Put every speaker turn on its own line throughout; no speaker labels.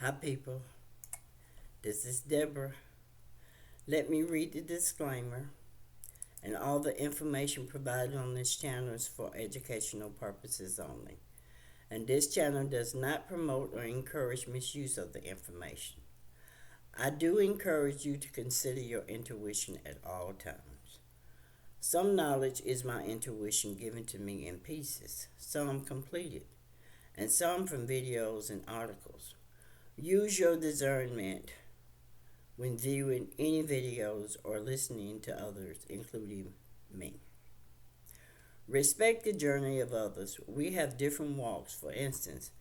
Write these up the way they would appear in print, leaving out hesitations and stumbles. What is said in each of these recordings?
Hi, people. This is Deborah. Let me read the disclaimer. And all the information provided on this channel is for educational purposes only. And this channel does not promote or encourage misuse of the information. I do encourage you to consider your intuition at all times. Some knowledge is my intuition given to me in pieces, some completed, and some from videos and articles. Use your discernment when viewing any videos or listening to others, including me. Respect the journey of others. We have different walks. For instance,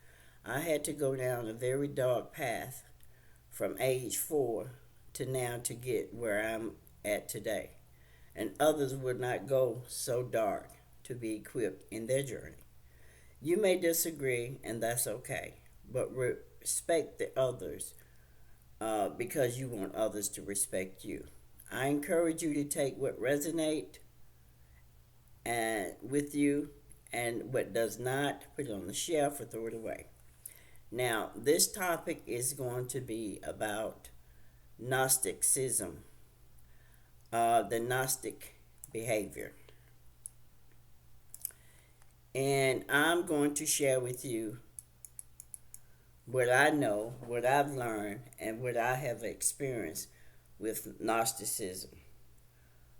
I had to go down a very dark path from age 4 to now to get where I'm at today. And others would not go so dark to be equipped in their journey. You may disagree, and that's okay, but respect the others because you want others to respect you. I encourage you to take what resonates with you and what does not, put it on the shelf or throw it away. Now, this topic is going to be about Gnosticism, the Gnostic behavior. And I'm going to share with you what I know, what I've learned, and what I have experienced with Gnosticism.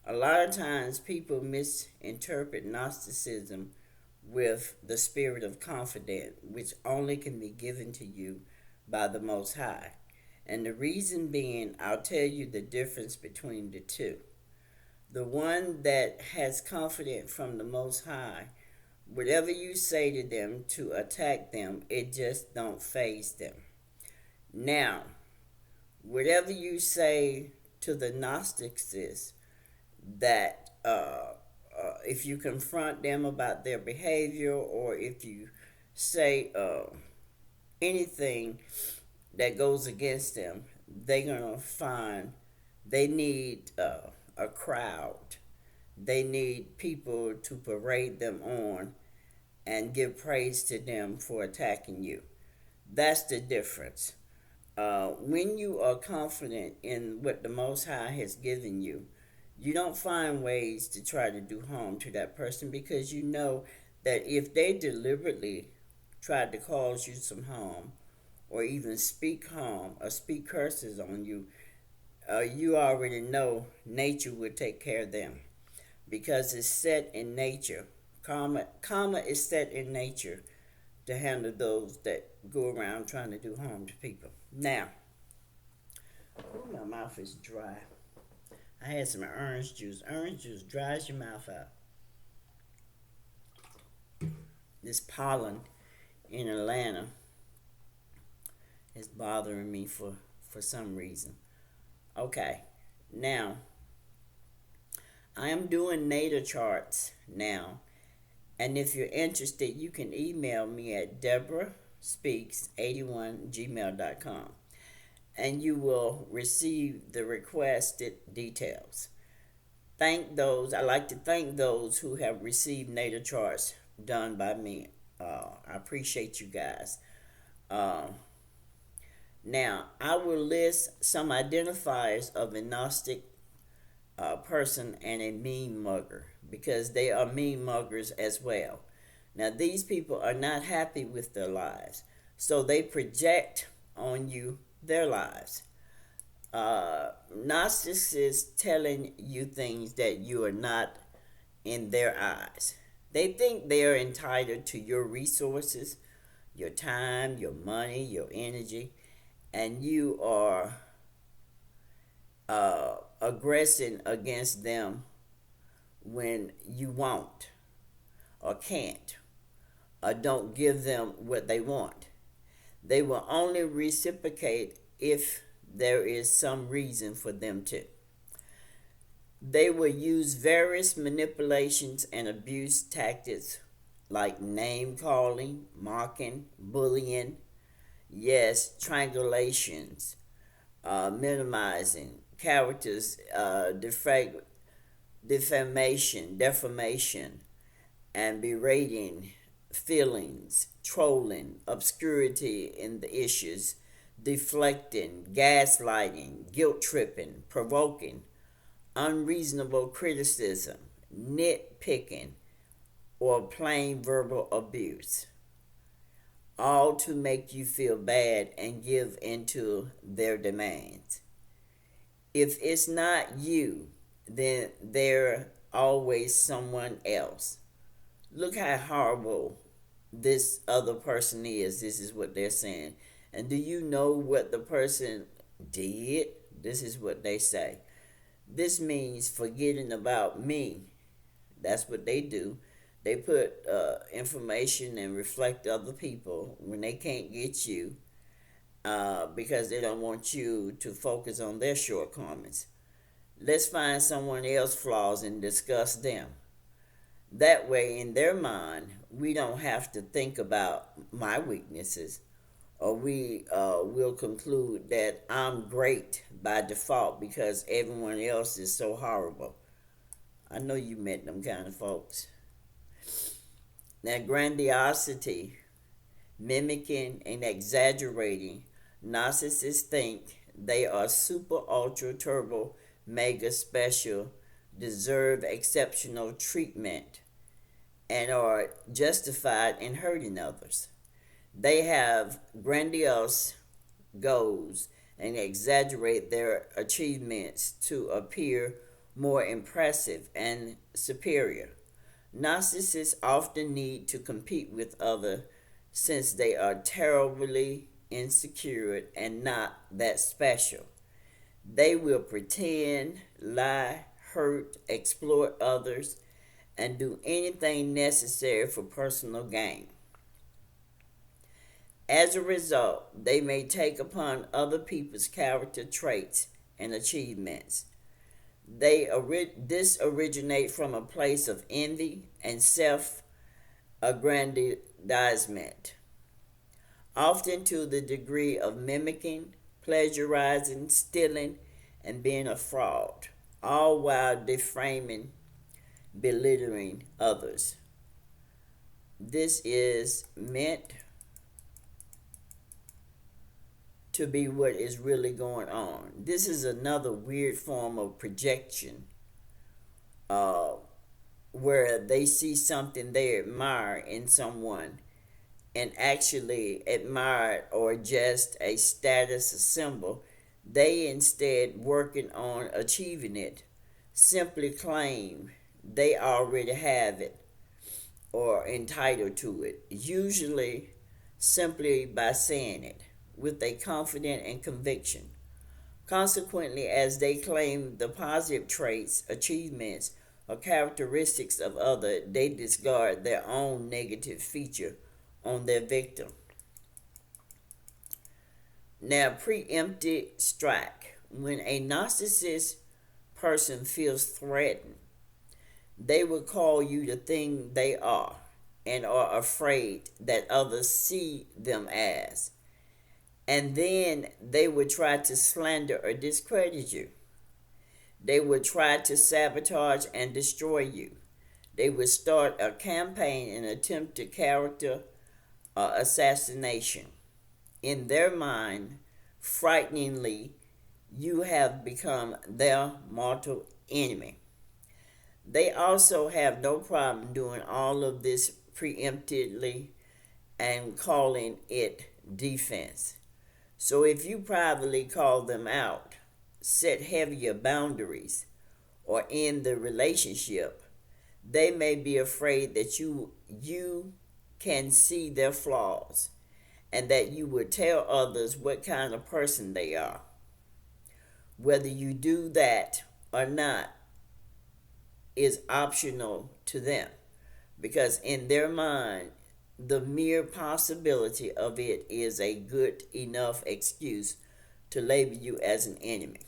A lot of times people misinterpret Gnosticism with the spirit of confidence, which only can be given to you by the Most High. And the reason being, I'll tell you the difference between the two. The one that has confidence from the Most High, whatever you say to them to attack them, it just don't faze them. Now, whatever you say to the Gnostics that if you confront them about their behavior, or if you say anything that goes against them, they're going to find they need a crowd. They need people to parade them on and give praise to them for attacking you. That's the difference. When you are confident in what the Most High has given you, you don't find ways to try to do harm to that person, because you know that if they deliberately tried to cause you some harm, or even speak harm or speak curses on you, you already know nature will take care of them, because it's set in nature. Karma is set in nature to handle those that go around trying to do harm to people. Now, my mouth is dry. I had some orange juice. Orange juice dries your mouth out. This pollen in Atlanta is bothering me for some reason. Okay, now, I am doing natal charts now. And if you're interested, you can email me at deborahspeaks81gmail.com. And you will receive the requested details. I like to thank those who have received natal charts done by me. I appreciate you guys. Now, I will list some identifiers of a Gnostic person and a mean mugger, because they are mean muggers as well. Now, these people are not happy with their lives, so they project on you their lives. Gnostics is telling you things that you are not in their eyes. They think they are entitled to your resources, your time, your money, your energy, and you are aggressing against them when you won't, or can't, or don't give them what they want. They will only reciprocate if there is some reason for them to. They will use various manipulations and abuse tactics like name calling, mocking, bullying, yes, triangulations, minimizing, characters, defamation, and berating feelings, trolling, obscurity in the issues, deflecting, gaslighting, guilt tripping, provoking, unreasonable criticism, nitpicking, or plain verbal abuse, all to make you feel bad and give into their demands. If it's not you, then they're always someone else. Look how horrible this other person is. This is what they're saying. And do you know what the person did? This is what they say. This means forgetting about me. That's what they do. They put information and reflect other people when they can't get you, because they don't want you to focus on their shortcomings. Let's find someone else's flaws and discuss them. That way, in their mind, we don't have to think about my weaknesses, or we will conclude that I'm great by default because everyone else is so horrible. I know you met them kind of folks. Now, grandiosity, mimicking and exaggerating, narcissists think they are super, ultra, turbo, mega special, deserve exceptional treatment, and are justified in hurting others. They have grandiose goals and exaggerate their achievements to appear more impressive and superior. Narcissists often need to compete with others since they are terribly insecure and not that special. They will pretend, lie, hurt, exploit others, and do anything necessary for personal gain. As a result, they may take upon other people's character traits and achievements. This originates from a place of envy and self-aggrandizement, often to the degree of mimicking, plagiarizing, stealing, and being a fraud, all while defaming, belittling others. This is meant to be what is really going on. This is another weird form of projection, where they see something they admire in someone and actually admire it, or just a status symbol. They instead working on achieving it simply claim they already have it or entitled to it, usually simply by saying it with a confidence and conviction. Consequently, as they claim the positive traits, achievements, or characteristics of others, they discard their own negative feature on their victim. Now, preemptive strike. When a narcissist person feels threatened, they will call you the thing they are and are afraid that others see them as. And then they would try to slander or discredit you. They would try to sabotage and destroy you. They would start a campaign and attempt to character assassination. In their mind, frighteningly, you have become their mortal enemy. They also have no problem doing all of this preemptively and calling it defense. So if you privately call them out, set heavier boundaries, or end the relationship, they may be afraid that you can see their flaws and that you would tell others what kind of person they are. Whether you do that or not is optional to them, because in their mind, the mere possibility of it is a good enough excuse to label you as an enemy.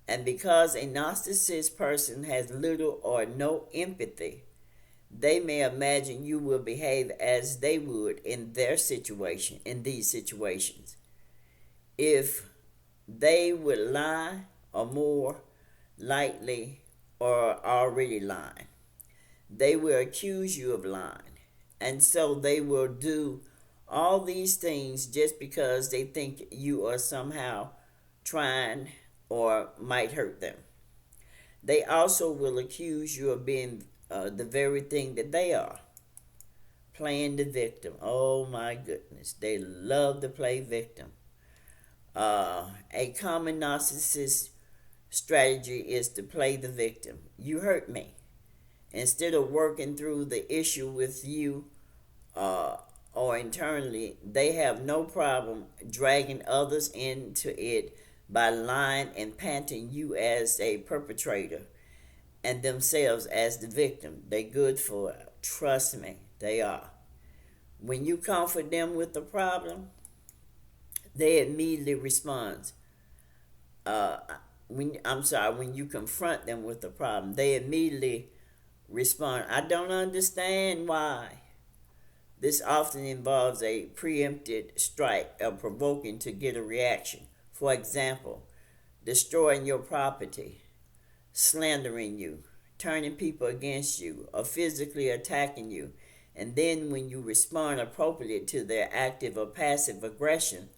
And because a narcissist person has little or no empathy, they may imagine you will behave as they would in these situations. If they would lie, or more likely or already lying, they will accuse you of lying. And so they will do All these things just because they think you are somehow trying or might hurt them. They also will accuse you of being the very thing that they are, playing the victim. Oh my goodness, they love to play victim. A common narcissist strategy is to play the victim. You hurt me. Instead of working through the issue with you uh, or internally, they have no problem dragging others into it by lying and painting you as a perpetrator and themselves as the victim. They good for it. Trust me, they are. When you comfort them with the problem, they immediately respond. Uh, when you confront them with the problem, they immediately respond, I don't understand why. This often involves a preempted strike of provoking to get a reaction. For example, destroying your property, slandering you, turning people against you, or physically attacking you. And then when you respond appropriately to their active or passive aggression,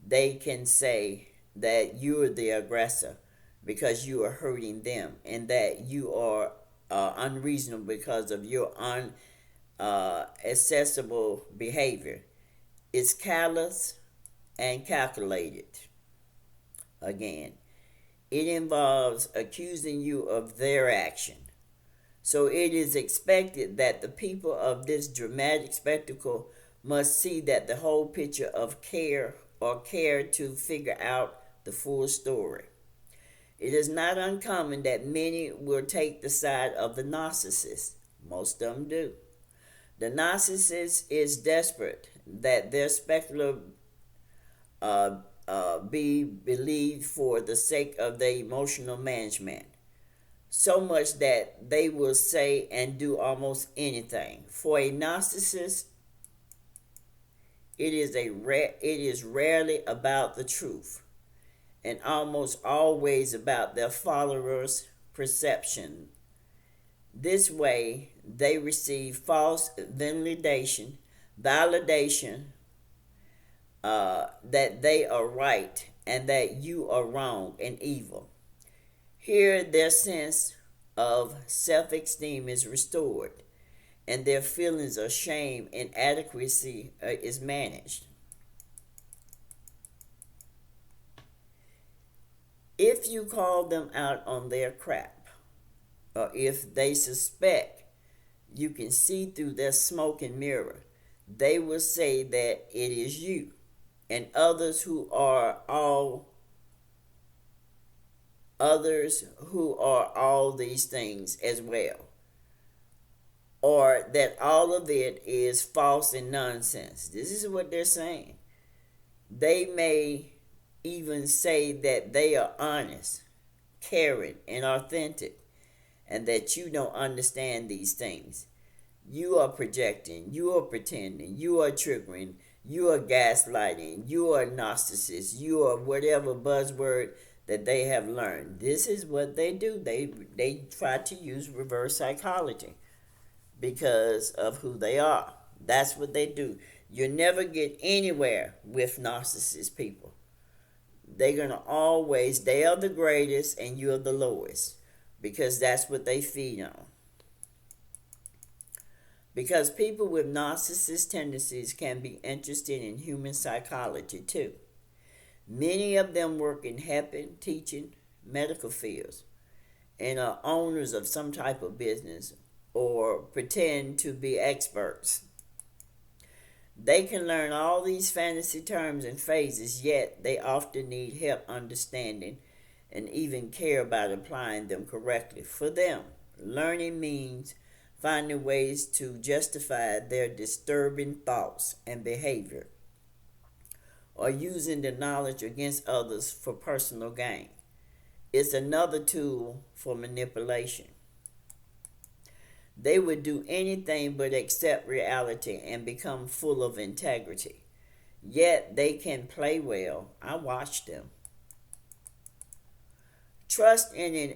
they can say that you're the aggressor because you are hurting them and that you are unreasonable because of your unaccessible behavior. It's callous and calculated. Again, it involves accusing you of their action. So it is expected that the people of this dramatic spectacle must see that the whole picture of care or care to figure out the full story. It is not uncommon that many will take the side of the narcissist. Most of them do. The narcissist is desperate that their spectacle be believed for the sake of their emotional management. So much that they will say and do almost anything. For a narcissist, it is rarely about the truth and almost always about their followers' perception. This way, they receive false validation that they are right and that you are wrong and evil. Here, their sense of self-esteem is restored, and their feelings of shame and inadequacy is managed. If you call them out on their crap, or if they suspect you can see through their smoke and mirror, they will say that it is you and others who are all these things as well, or that all of it is false and nonsense. This is what they're saying. They may even say that they are honest, caring, and authentic, and that you don't understand these things. You are projecting, you are pretending, you are triggering, you are gaslighting, you are narcissist, you are whatever buzzword that they have learned. This is what they do. They try to use reverse psychology because of who they are. That's what they do. You never get anywhere with narcissist people. They're going to always, they are the greatest and you're the lowest, because that's what they feed on. Because people with narcissist tendencies can be interested in human psychology too. Many of them work in helping, teaching, medical fields, and are owners of some type of business or pretend to be experts. They can learn all these fantasy terms and phrases, yet they often need help understanding and even care about applying them correctly. For them, learning means finding ways to justify their disturbing thoughts and behavior, or using the knowledge against others for personal gain. It's another tool for manipulation. They would do anything but accept reality and become full of integrity. Yet they can play well. I watch them. Trust in an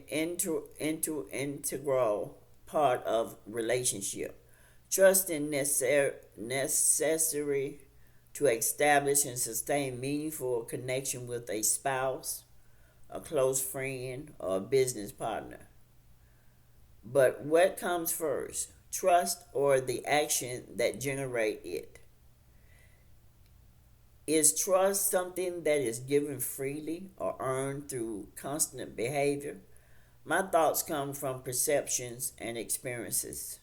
integral part of relationship. Trust is necessary to establish and sustain meaningful connection with a spouse, a close friend, or a business partner. But what comes first, trust or the action that generate it? Is trust something that is given freely or earned through constant behavior? My thoughts come from perceptions and experiences.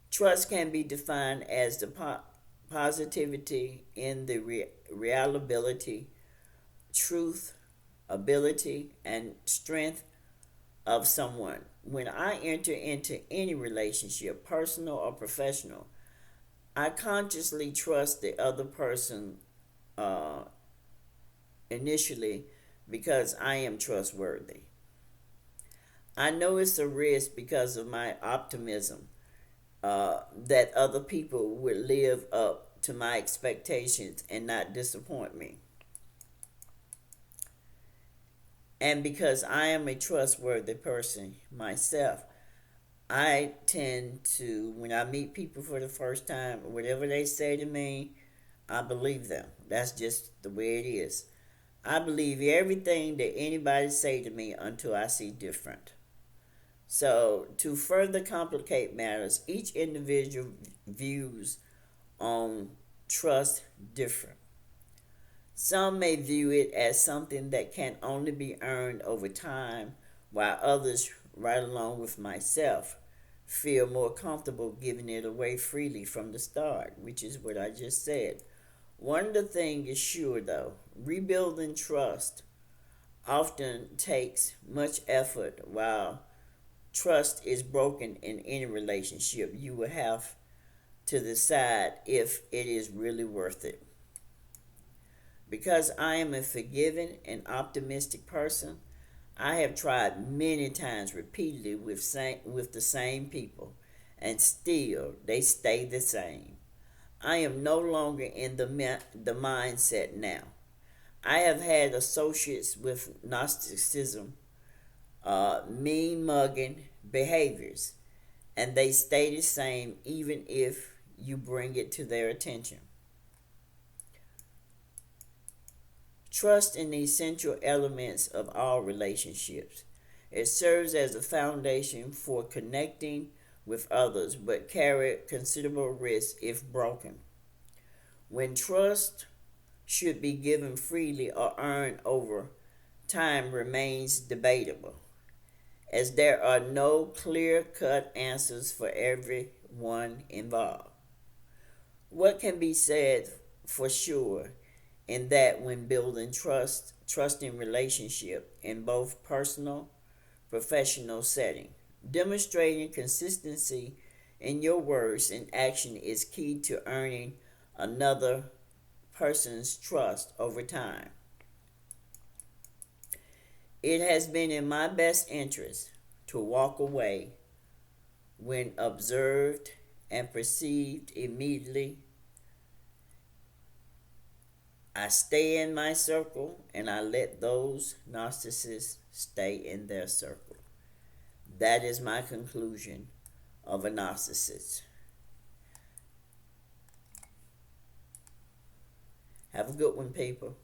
Trust can be defined as the positivity in the reliability, truth, ability, and strength of someone. When I enter into any relationship, personal or professional, I consciously trust the other person uh, initially because I am trustworthy. I know it's a risk because of my optimism that other people would live up to my expectations and not disappoint me. And because I am a trustworthy person myself, I tend to, when I meet people for the first time, whatever they say to me, I believe them. That's just the way it is. I believe everything that anybody say to me until I see different. So, to further complicate matters, each individual views on trust different. Some may view it as something that can only be earned over time, while others, right along with myself, feel more comfortable giving it away freely from the start, which is what I just said. One of the things is sure though, rebuilding trust often takes much effort. While trust is broken in any relationship, you will have to decide if it is really worth it. Because I am a forgiving and optimistic person, I have tried many times repeatedly with the same people, and still they stay the same. I am no longer in the mindset now. I have had associates with Gnosticism, mean mugging behaviors, and they stay the same even if you bring it to their attention. Trust in the essential elements of all relationships. It serves as a foundation for connecting with others, but carry considerable risk if broken. When trust should be given freely or earned over time remains debatable, as there are no clear cut answers for everyone involved. What can be said for sure in that when building trusting relationship in both personal, professional setting, demonstrating consistency in your words and action is key to earning another person's trust over time. It has been in my best interest to walk away when observed and perceived immediately. I stay in my circle and I let those narcissists stay in their circle. That is my conclusion of a narcissist. Have a good one, people.